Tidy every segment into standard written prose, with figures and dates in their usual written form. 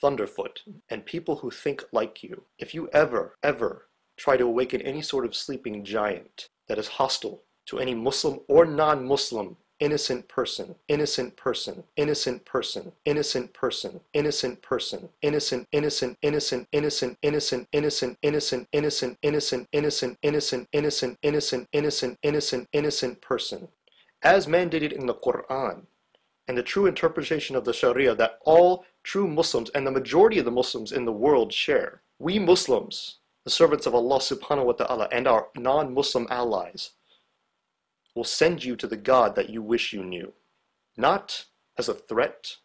Thunderfoot, and people who think like you. If you ever try to awaken any sort of sleeping giant that is hostile to any Muslim or non-Muslim innocent person, innocent person, innocent person, innocent person, innocent person, innocent, innocent, innocent, innocent, innocent, innocent, innocent, innocent, innocent, innocent, innocent, innocent, innocent, innocent, innocent, innocent person, as mandated in the Quran, and the true interpretation of the Sharia that all true Muslims and the majority of the Muslims in the world share. We Muslims, the servants of Allah subhanahu wa ta'ala, and our non-Muslim allies, will send you to the God that you wish you knew. Not as a threat,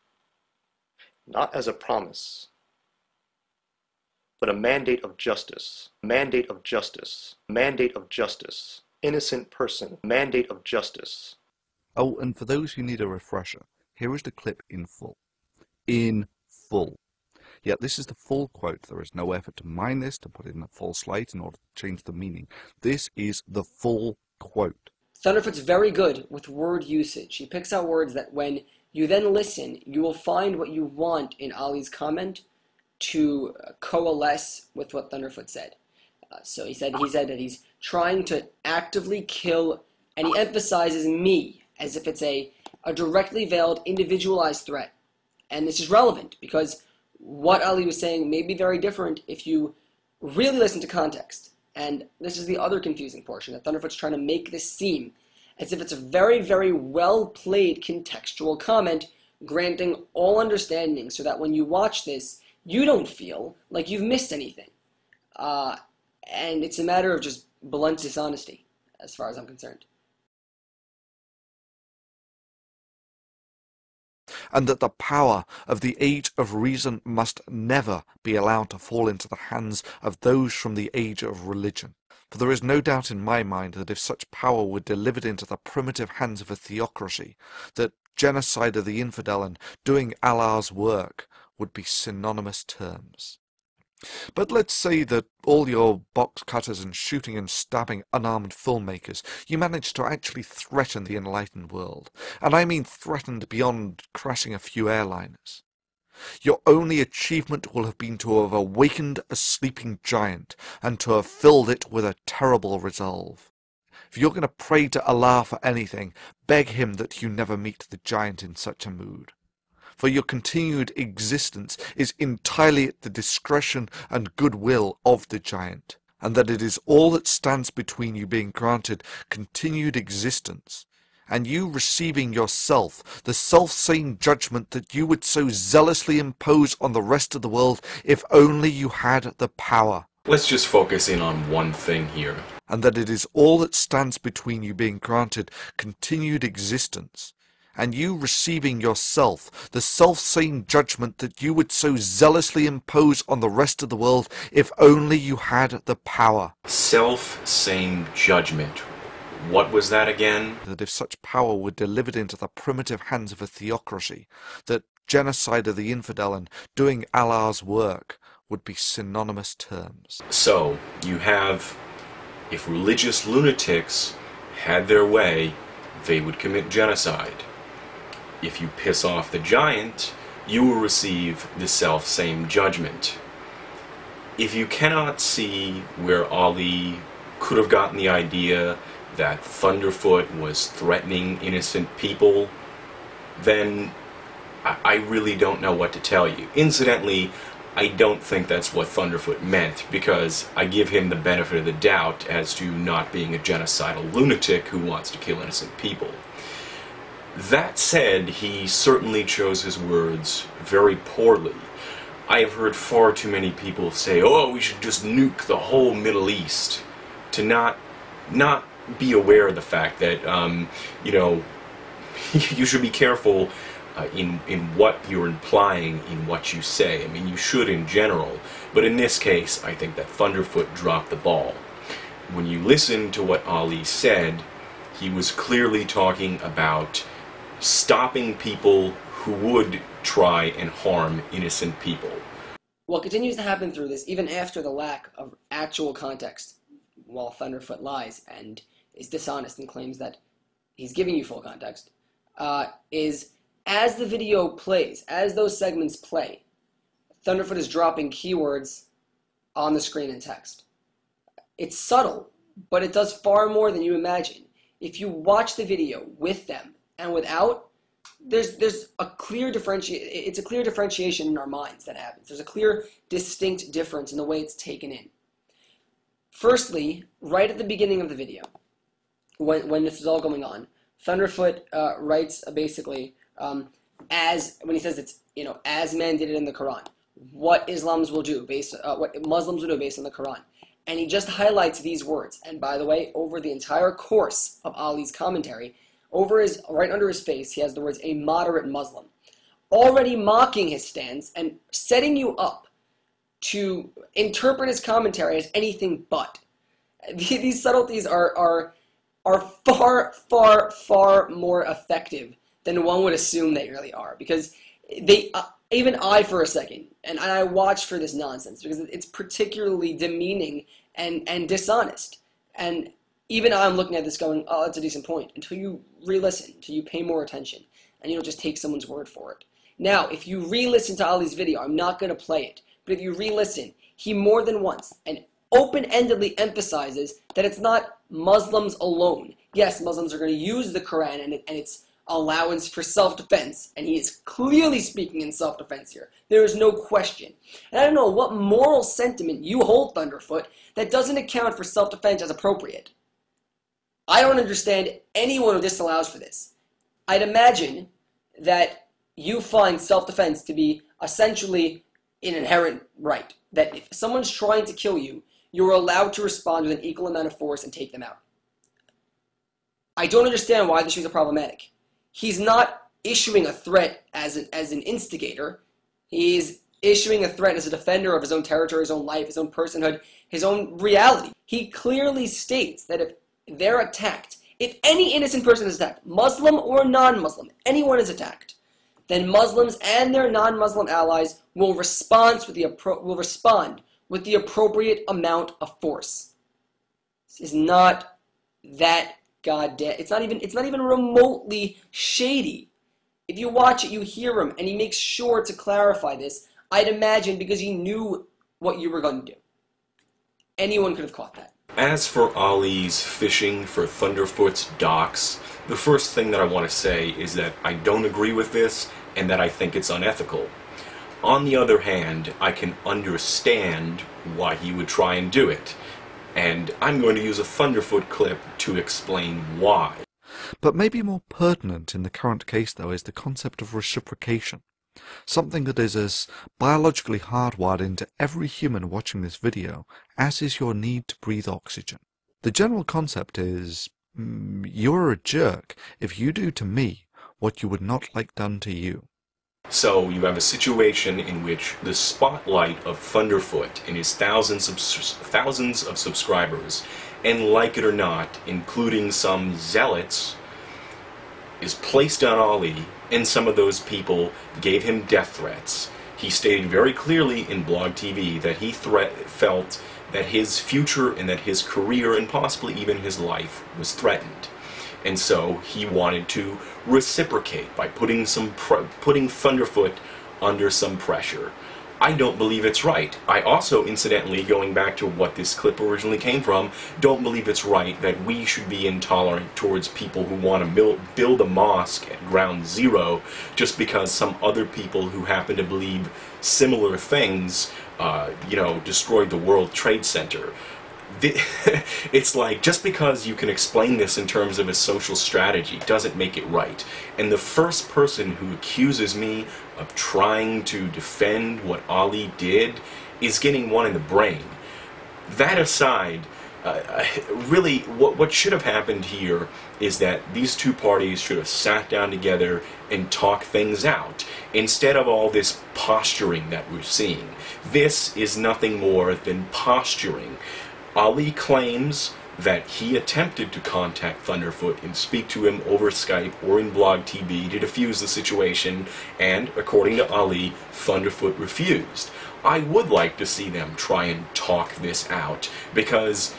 not as a promise, but a mandate of justice, mandate of justice, mandate of justice, innocent person, mandate of justice. Oh, and for those who need a refresher, here is the clip in full. In full. Yet this is the full quote. There is no effort to mine this, to put it in a false light in order to change the meaning. This is the full quote. Thunderfoot's very good with word usage. He picks out words that when you then listen, you will find what you want in Ali's comment to coalesce with what Thunderfoot said. So he said that he's trying to actively kill, and he emphasizes me as if it's a directly veiled, individualized threat. And this is relevant because what Ali was saying may be very different if you really listen to context. And this is the other confusing portion, that Thunderfoot's trying to make this seem as if it's a very, very well-played contextual comment, granting all understanding so that when you watch this, you don't feel like you've missed anything. And it's a matter of just blunt dishonesty, as far as I'm concerned. And that the power of the age of reason must never be allowed to fall into the hands of those from the age of religion. For there is no doubt in my mind that if such power were delivered into the primitive hands of a theocracy, that genocide of the infidel and doing Allah's work would be synonymous terms. But let's say that all your box cutters and shooting and stabbing unarmed filmmakers, you managed to actually threaten the enlightened world. And I mean threatened beyond crashing a few airliners. Your only achievement will have been to have awakened a sleeping giant and to have filled it with a terrible resolve. If you're going to pray to Allah for anything, beg him that you never meet the giant in such a mood. For your continued existence is entirely at the discretion and goodwill of the giant, and that it is all that stands between you being granted continued existence, and you receiving yourself the self-same judgment that you would so zealously impose on the rest of the world if only you had the power. Let's just focus in on one thing here. And that it is all that stands between you being granted continued existence, and you receiving yourself the self-same judgment that you would so zealously impose on the rest of the world if only you had the power. Self-same judgment. What was that again? That if such power were delivered into the primitive hands of a theocracy, that genocide of the infidel and doing Allah's work would be synonymous terms. So, you have, if religious lunatics had their way, they would commit genocide. If you piss off the giant, you will receive the self-same judgment. If you cannot see where Ali could have gotten the idea that Thunderfoot was threatening innocent people, then I really don't know what to tell you. Incidentally, I don't think that's what Thunderfoot meant, because I give him the benefit of the doubt as to not being a genocidal lunatic who wants to kill innocent people. That said, he certainly chose his words very poorly. I have heard far too many people say, oh, we should just nuke the whole Middle East, to not be aware of the fact that, you know, you should be careful in what you're implying in what you say. I mean, you should in general, but in this case, I think that Thunderfoot dropped the ball. When you listen to what Ali said, he was clearly talking about stopping people who would try and harm innocent people. What continues to happen through this, even after the lack of actual context, while Thunderfoot lies and is dishonest and claims that he's giving you full context, is as the video plays, as those segments play, Thunderfoot is dropping keywords on the screen in text. It's subtle, but it does far more than you imagine. If you watch the video with them and without, there's a clear it's a clear differentiation in our minds that happens. There's a clear, distinct difference in the way it's taken in. Firstly, right at the beginning of the video, when this is all going on, Thunderfoot writes basically, when he says it's, as mandated in the Quran, what Muslims will do based on the Quran. And he just highlights these words. And by the way, over the entire course of Ali's commentary, right under his face, he has the words, a moderate Muslim, already mocking his stance and setting you up to interpret his commentary as anything but. These subtleties are far, far, far more effective than one would assume they really are, because even I, for a second, and I watch for this nonsense because it's particularly demeaning and dishonest. And even I'm looking at this going, oh, that's a decent point, until you re-listen, until you pay more attention, and you don't just take someone's word for it. Now, if you re-listen to Ali's video, I'm not going to play it, but if you re-listen, he more than once and open-endedly emphasizes that it's not Muslims alone. Yes, Muslims are going to use the Quran and its allowance for self-defense, and he is clearly speaking in self-defense here. There is no question. And I don't know what moral sentiment you hold, Thunderfoot, that doesn't account for self-defense as appropriate. I don't understand anyone who disallows for this. I'd imagine that you find self-defense to be essentially an inherent right, that if someone's trying to kill you, you're allowed to respond with an equal amount of force and take them out. I don't understand why this is problematic. He's not issuing a threat as an instigator. He's issuing a threat as a defender of his own territory, his own life, his own personhood, his own reality. He clearly states that if they're attacked, if any innocent person is attacked, Muslim or non-Muslim, anyone is attacked, then Muslims and their non-Muslim allies will respond with the appropriate amount of force. This is not that goddamn. It's not even remotely shady. If you watch it, you hear him, and he makes sure to clarify this. I'd imagine because he knew what you were going to do. Anyone could have caught that. As for Ali's fishing for Thunderfoot's docks, the first thing that I want to say is that I don't agree with this and that I think it's unethical. On the other hand, I can understand why he would try and do it, and I'm going to use a Thunderfoot clip to explain why. But maybe more pertinent in the current case, though, is the concept of reciprocation, something that is as biologically hardwired into every human watching this video as is your need to breathe oxygen. The general concept is, you're a jerk if you do to me what you would not like done to you. So you have a situation in which the spotlight of Thunderfoot and his thousands of subscribers, and like it or not, including some zealots, is placed on Ali, and some of those people gave him death threats. He stated very clearly in Blog TV that he felt that his future and that his career and possibly even his life was threatened. And so he wanted to reciprocate by putting Thunderfoot under some pressure. I don't believe it's right. I also, incidentally, going back to what this clip originally came from, don't believe it's right that we should be intolerant towards people who want to build a mosque at ground zero just because some other people who happen to believe similar things, destroyed the World Trade Center. It's like, just because you can explain this in terms of a social strategy doesn't make it right. And the first person who accuses me of trying to defend what Ali did is getting one in the brain. That aside, really what should have happened here is that these two parties should have sat down together and talked things out, instead of all this posturing that we're seeing. This is nothing more than posturing. Ali claims that he attempted to contact Thunderfoot and speak to him over Skype or in Blog TV to defuse the situation, and, according to Ali, Thunderfoot refused. I would like to see them try and talk this out, because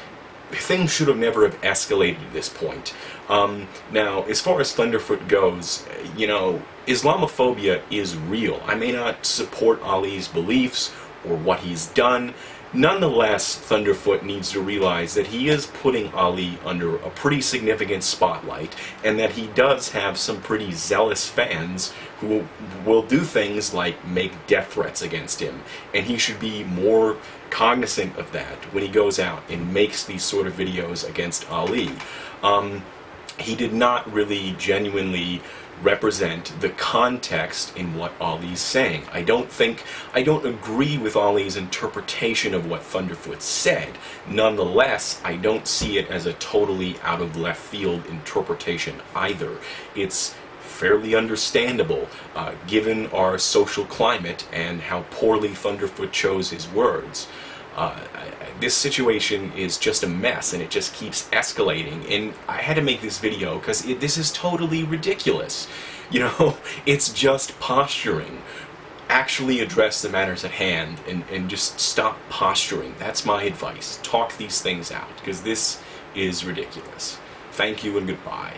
things should have never have escalated at this point. Now, as far as Thunderfoot goes, you know, Islamophobia is real. I may not support Ali's beliefs or what he's done. Nonetheless, Thunderfoot needs to realize that he is putting Ali under a pretty significant spotlight, and that he does have some pretty zealous fans who will do things like make death threats against him, and he should be more cognizant of that when he goes out and makes these sort of videos against Ali. He did not really genuinely represent the context in what Ali's saying. I don't agree with Ali's interpretation of what Thunderfoot said. Nonetheless, I don't see it as a totally out of left field interpretation either. It's fairly understandable given our social climate and how poorly Thunderfoot chose his words. This situation is just a mess, and it just keeps escalating, and I had to make this video because this is totally ridiculous. You know, it's just posturing. Actually address the matters at hand and just stop posturing. That's my advice. Talk these things out, because this is ridiculous. Thank you and goodbye.